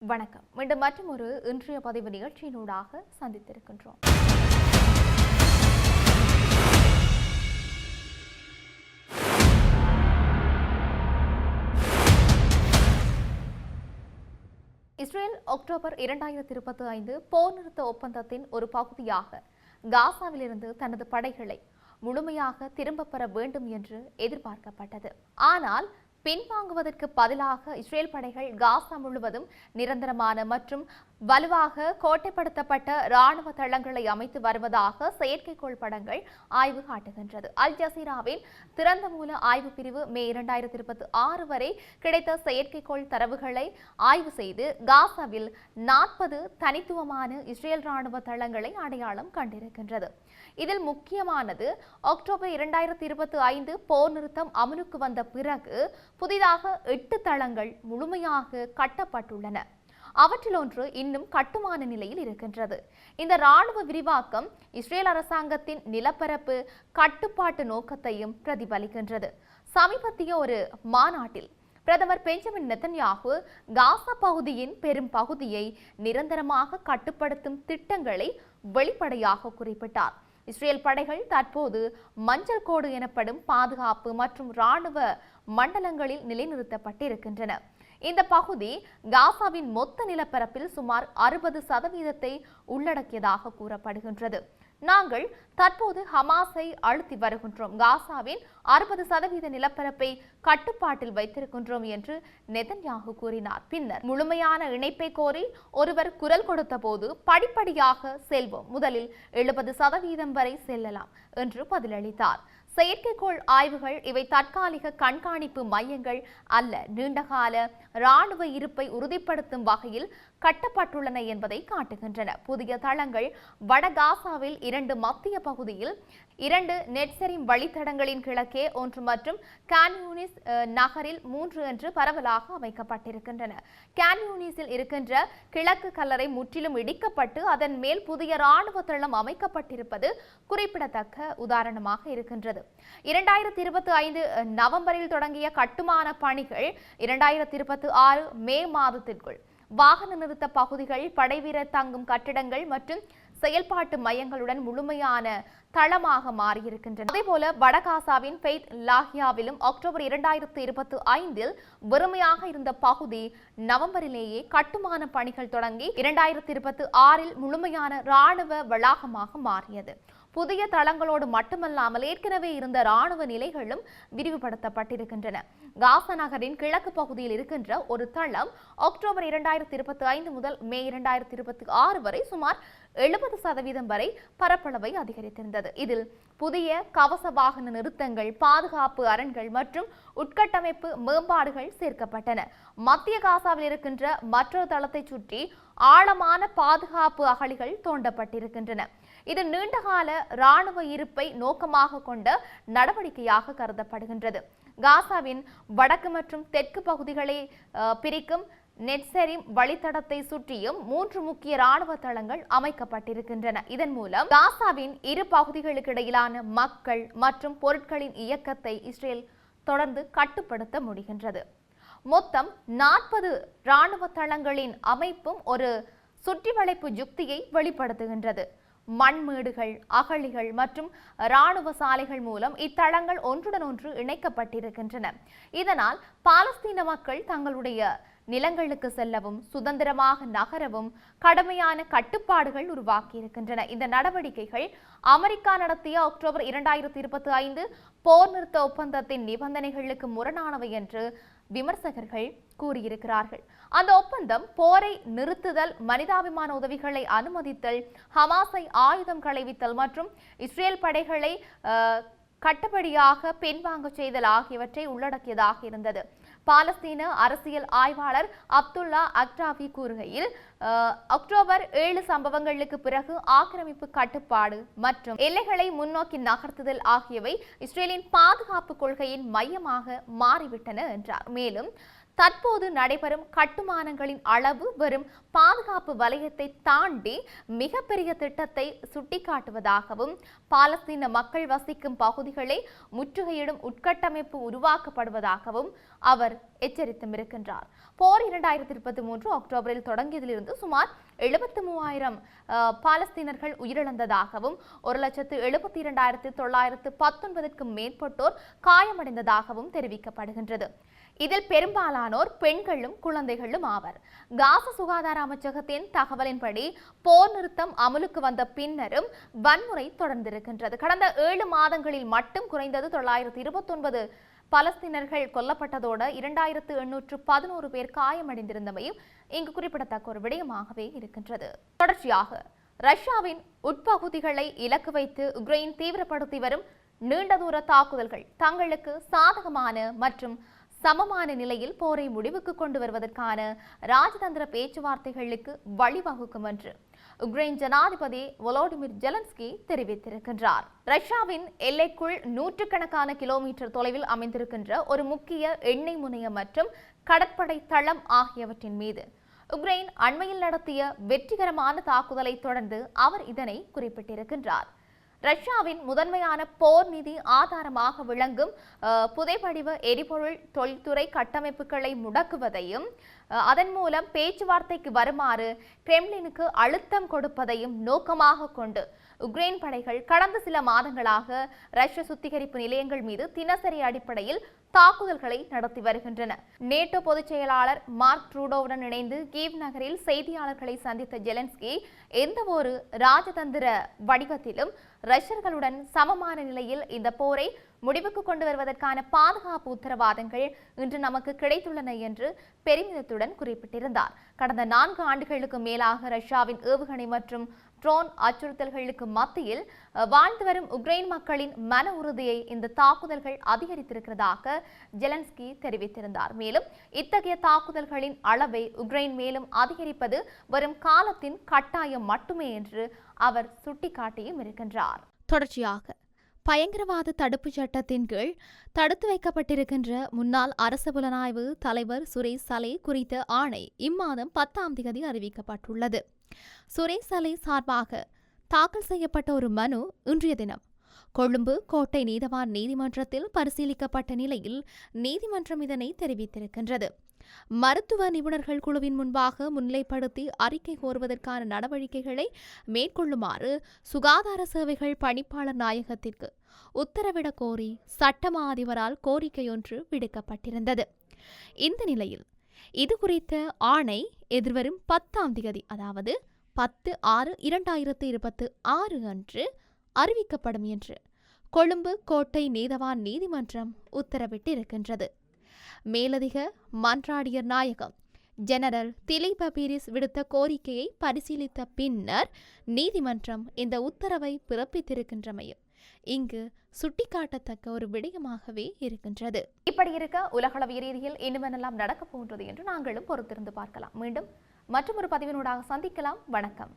வணக்கம். மீண்டும் மற்றொரு இன்றைய பதிவு நிகழ்ச்சியினூடாக சந்தித்திருக்கின்றோம். இஸ்ரேல் அக்டோபர் 2025 போர் நிறுத்த ஒப்பந்தத்தின் ஒரு பகுதியாக காசாவிலிருந்து தனது படைகளை முழுமையாக திரும்பப் பெற வேண்டும் என்று எதிர்பார்க்கப்பட்டது. ஆனால் பின்வாங்குவதற்கு பதிலாக இஸ்ரேல் படைகள் காசா முழுவதும் நிரந்தரமான மற்றும் வலுவாக கோட்டைப்படுத்தப்பட்ட இராணுவ தளங்களை அமைத்து வருவதாக செயற்கைக்கோள் படங்கள் ஆய்வு காட்டுகின்றது. அல் ஜசீராவின் திறந்த மூல ஆய்வு பிரிவு மே 2026 வரை கிடைத்த செயற்கைக்கோள் தரவுகளை ஆய்வு செய்து காசாவில் 40 தனித்துவமான இஸ்ரேல் இராணுவ தளங்களை அடையாளம் கண்டிருக்கின்றது. இதில் முக்கியமானது அக்டோபர் 2025 போர் நிறுத்தம் அமலுக்கு வந்த பிறகு புதிதாக 8 தளங்கள் முழுமையாக கட்டப்பட்டுள்ளன. அவற்றில் ஒன்று இன்னும் கட்டுமான நிலையில் இருக்கின்றது. இந்த இராணுவ விரிவாக்கம் இஸ்ரேல் அரசாங்கத்தின் நிலப்பரப்பு கட்டுப்பாட்டு நோக்கத்தையும் பிரதிபலிக்கின்றது. சமீபத்திய ஒரு மாநாட்டில் பிரதமர் பெஞ்சமின் நெத்தன்யாகு காசா பகுதியின் பெரும் பகுதியை நிரந்தரமாக கட்டுப்படுத்தும் திட்டங்களை வெளிப்படையாக குறிப்பிட்டார். இஸ்ரேல் படைகள் தற்போது மஞ்சள் கோடு எனப்படும் பாதுகாப்பு மற்றும் இராணுவ மண்டலங்களில் நிலைநிறுத்தப்பட்டிருக்கின்றன. இந்த பகுதி காசாவின் மொத்த நிலப்பரப்பில் சுமார் 60% உள்ளடக்கியதாக கூறப்படுகின்றது. நாங்கள் தற்போது ஹமாஸை அழுத்தி வருகின்றோம், காசாவின் 60% நிலப்பரப்பை கட்டுப்பாட்டில் வைத்திருக்கின்றோம் என்று நெதன்யாகு கூறினார். பின்னர் முழுமையான இணைப்பை கோரி ஒருவர் குரல் கொடுத்த போது படிப்படியாக செல்வோம், முதலில் 70% வரை செல்லலாம் என்று பதிலளித்தார். செயற்கைக்கோள் ஆய்வுகள் இவை தற்காலிக கண்காணிப்பு மையங்கள் அல்ல, நீண்டகால இராணுவ இருப்பை உறுதிப்படுத்தும் வகையில் கட்டப்பட்டுள்ளன என்பதை காட்டுகின்றன. புதிய தளங்கள் வட காசாவில் 2 மத்திய பகுதியில் 2 நெட்சரிம் வழித்தடங்களின் கிழக்கே 1 மற்றும் கான்யூனிஸ் நகரில் 3 என்று பரவலாக அமைக்கப்பட்டிருக்கின்றன. கான்யூனிஸில் இருக்கின்ற கிழக்கு கல்லறை முற்றிலும் இடிக்கப்பட்டு அதன் மேல் புதிய இராணுவ தளம் அமைக்கப்பட்டிருப்பது குறிப்பிடத்தக்க உதாரணமாக இருக்கின்றது. 2025 நவம்பரில் தொடங்கிய கட்டுமான பணிகள் 2026 மே மாதத்திற்குள் வாகன நிறுத்த பகுதிகள், படைவீரர் தங்கும் கட்டிடங்கள் மற்றும் செயல்பாட்டு மையங்களுடன் முழுமையான தளமாக மாறியிருக்கின்றன. அதேபோல வடகாசாவின் பெய்த் லாஹியாவிலும் அக்டோபர் 2025 வெறுமையாக இருந்த பகுதி நவம்பரிலேயே கட்டுமான பணிகள் தொடங்கி 2026 முழுமையான இராணுவ வளாகமாக மாறியது. புதிய தளங்களோடு மட்டுமல்லாமல் ஏற்கனவே இருந்த இராணுவ நிலைகளும் விரிவுபடுத்தப்பட்டிருக்கின்றன. காசா நகரின் கிழக்கு பகுதியில் இருக்கின்ற ஒரு தளம் அக்டோபர் 2025 முதல் மே 2026 வரை சுமார் 70% வரை பரப்பளவை அதிகரித்திருந்தது. இதில் புதிய கவச வாகன நிறுத்தங்கள், பாதுகாப்பு அரண்கள் மற்றும் உட்கட்டமைப்பு மேம்பாடுகள் சேர்க்கப்பட்டன. மத்திய காசாவில் இருக்கின்ற மற்றொரு தளத்தை சுற்றி ஆழமான பாதுகாப்பு அகழிகள் தோண்டப்பட்டிருக்கின்றன. இது நீண்டகால இராணுவ இருப்பை நோக்கமாக கொண்ட நடவடிக்கையாக கருதப்படுகின்றது. காசாவின் வடக்கு மற்றும் தெற்கு பகுதிகளை பிரிக்கும் நெட்சரிம் வழித்தடத்தை சுற்றியும் 3 முக்கிய இராணுவ தளங்கள் அமைக்கப்பட்டிருக்கின்றன. இதன் மூலம் காசாவின் இரு பகுதிகளுக்கு இடையிலான மக்கள் மற்றும் பொருட்களின் இயக்கத்தை இஸ்ரேல் தொடர்ந்து கட்டுப்படுத்த முடிகின்றது. மொத்தம் 40 இராணுவ தளங்களின் அமைப்பும் ஒரு சுற்றி வளைப்பு யுக்தியை வெளிப்படுத்துகின்றது. மண்மேடுகள், அகழிகள் மற்றும் இராணுவ சாலைகள் மூலம் இத்தளங்கள் ஒன்றுடன் ஒன்று இணைக்கப்பட்டிருக்கின்றன. இதனால் பாலஸ்தீன மக்கள் தங்களுடைய நிலங்களுக்கு செல்லவும் சுதந்திரமாக நகரவும் கடுமையான கட்டுப்பாடுகள் உருவாக்கியிருக்கின்றன. இந்த நடவடிக்கைகள் அமெரிக்கா நடத்திய அக்டோபர் 2025 போர் நிறுத்த ஒப்பந்தத்தின் நிபந்தனைகளுக்கு முரணானவை என்று விமர்சகர்கள் கூறியிருக்கிறார்கள். அந்த ஒப்பந்தம் போரை நிறுத்துதல், மனிதாபிமான உதவிகளை அனுமதித்தல், ஹமாஸை ஆயுதம் களைவித்தல் மற்றும் இஸ்ரேல் படைகளை கட்டப்படியாக பின்வாங்க செய்தல் ஆகியவற்றை உள்ளடக்கியதாக இருந்தது. பாலஸ்தீன அரசியல் ஆய்வாளர் அப்துல்லா அக்டாவி கூறுகையில், அக்டோபர் 7 சம்பவங்களுக்கு பிறகு ஆக்கிரமிப்பு, கட்டுப்பாடு மற்றும் எல்லைகளை முன்னோக்கி நகர்த்துதல் ஆகியவை இஸ்ரேலின் பாதுகாப்பு கொள்கையின் மையமாக மாறிவிட்டன என்றார். மேலும் தற்போது நடைபெறும் கட்டுமானங்களின் அளவு வெறும் பாதுகாப்பு வலயத்தை தாண்டி மிகப்பெரிய திட்டத்தை சுட்டிக்காட்டுவதாகவும் பாலஸ்தீன மக்கள் வசிக்கும் பகுதிகளை முற்றுகையிடும் உட்கட்டமைப்பு உருவாக்கப்படுவதாகவும் அவர் எச்சரித்திருக்கின்றார். போர் 2023 அக்டோபரில் தொடங்கியதிலிருந்து சுமார் 73,000 பாலஸ்தீனர்கள் உயிரிழந்ததாகவும் 1,72,919க்கும் மேற்பட்டோர் காயமடைந்ததாகவும் தெரிவிக்கப்படுகின்றது. இதில் பெரும்பாலானோர் பெண்களும் குழந்தைகளும் ஆவர். காசா சுகாதார அமைச்சகத்தின் தகவலின்படி போர் நிறுத்தம் அமலுக்கு வந்த பின்னரும் வன்முறை தொடர்ந்திருக்கின்றது. கடந்த 7 மாதங்களில் மட்டும் குறைந்தது 929 பாலஸ்தீனர்கள் கொல்லப்பட்டதோடு 2,811 பேர் காயமடைந்திருந்தமையும் இங்கு குறிப்பிடத்தக்க ஒரு விடயமாகவே இருக்கின்றது. தொடர்ச்சியாக ரஷ்யாவின் உட்பகுதிகளை இலக்கு வைத்து உக்ரைன் தீவிரப்படுத்தி வரும் நீண்ட தூர தாக்குதல்கள் தங்களுக்கு சாதகமான மற்றும் சமமான நிலையில் போரை முடிவுக்கு கொண்டு வருவதற்கான ராஜதந்திர பேச்சுவார்த்தைகளுக்கு வழிவகுக்கும் என்று உக்ரைன் ஜனாதிபதி வோலோடிமிர் ஜெலன்ஸ்கி தெரிவித்திருக்கின்றார். ரஷ்யாவின் எல்லைக்குள் நூற்றுக்கணக்கான கிலோமீட்டர் தொலைவில் அமைந்திருக்கின்ற ஒரு முக்கிய எண்ணெய் முனையம் மற்றும் கடற்படை தளம் ஆகியவற்றின் மீது உக்ரைன் அண்மையில் நடத்திய வெற்றிகரமான தாக்குதலை தொடர்ந்து அவர் இதனை குறிப்பிட்டிருக்கின்றார். ரஷ்யாவின் முதன்மையான போர் நிதி ஆதாரமாக விளங்கும் புதைபடிவ எரிபொருள் தொழில்துறை கட்டமைப்புகளை முடக்குவதையும் அதன் மூலம் பேச்சுவார்த்தைக்கு வருமாறு கிரெம்லினுக்கு அழுத்தம் கொடுப்பதையும் நோக்கமாக கொண்டு உக்ரைன் படைகள் கடந்த சில மாதங்களாக ரஷ்ய சுத்திகரிப்பு நிலையங்கள் மீது தினசரி அடிப்படையில் தாக்குதல்களை நடத்தி வருகின்றன. நேட்டோ பொதுச் செயலாளர் மார்க் ட்ரூடோவுடன் இணைந்து கீவ் நகரில் செய்தியாளர்களை சந்தித்த ஜெலன்ஸ்கி எந்த ஒரு ராஜதந்திர வடிவத்திலும் ரஷ்யர்களுடன் சமமான நிலையில் இந்த போரை முடிவுக்கு கொண்டு வருவதற்கான பாதுகாப்பு உத்தரவாதங்கள் இன்று நமக்கு கிடைத்துள்ளன என்று பெருமிதத்துடன் குறிப்பிட்டிருந்தார். கடந்த 4 ஆண்டுகளுக்கு மேலாக ரஷ்யாவின் ஏவுகணை மற்றும் ட்ரோன் அச்சுறுத்தல்களுக்கு மத்தியில் வாழ்ந்து வரும் உக்ரைன் மக்களின் மன உறுதியை இந்த தாக்குதல்கள் அதிகரித்திருக்கிறதாக ஜெலன்ஸ்கி தெரிவித்திருந்தார். மேலும் இத்தகைய தாக்குதல்களின் அளவை உக்ரைன் மேலும் அதிகரிப்பது வரும் காலத்தின் கட்டாயம் மட்டுமே என்று அவர் சுட்டிக்காட்டியும் இருக்கின்றார். தொடர்ச்சியாக பயங்கரவாத தடுப்பு சட்டத்தின் கீழ் தடுத்து வைக்கப்பட்டிருக்கின்ற முன்னாள் அரசு புலனாய்வு தலைவர் சுரேஷ் சலே குறித்த ஆணை இம்மாதம் 10ஆம் தேதி அறிவிக்கப்பட்டுள்ளது. சுரேஷ் சலே சார்பாக தாக்கல் செய்யப்பட்ட ஒரு மனு இன்றைய தினம் கொழும்பு கோட்டை நீதவான் நீதிமன்றத்தில் பரிசீலிக்கப்பட்ட நிலையில் நீதிமன்றம் இதனை தெரிவித்திருக்கின்றது. மருத்துவ நிபுணர்கள் குழுவின் முன்பாக முன்னிலைப்படுத்தி அறிக்கை கோருவதற்கான நடவடிக்கைகளை மேற்கொள்ளுமாறு சுகாதார சேவைகள் பணிப்பாளர் நாயகத்திற்கு உத்தரவிடக் கோரி சட்டமா அதிபரால் கோரிக்கையொன்று விடுக்கப்பட்டிருந்தது. இந்த நிலையில் இது குறித்த ஆணை எதிர்வரும் 10ஆம் தேதி அதாவது 10/6/2026 அன்று அறிவிக்கப்படும் என்று கொழும்பு கோட்டை நீதவான் நீதிமன்றம் உத்தரவிட்டிருக்கின்றது. மேலதிக மன்றாடியர் நாயகம் ஜெனரல் திலீப பீரிஸ் விடுத்த கோரிக்கையை பரிசீலித்த பின்னர் நீதிமன்றம் இந்த உத்தரவை பிறப்பித்திருக்கின்றமையும் இங்கு சுட்டிக்காட்டத்தக்க ஒரு விடயமாகவே இருக்கின்றது. இப்படி இருக்க உலகளவிய ரீதியில் இன்னுமெல்லாம் நடக்கப் போன்றது என்று நாங்களும் பொறுத்திருந்து பார்க்கலாம். மீண்டும் மற்றொரு பதிவினூடாக சந்திக்கலாம். வணக்கம்.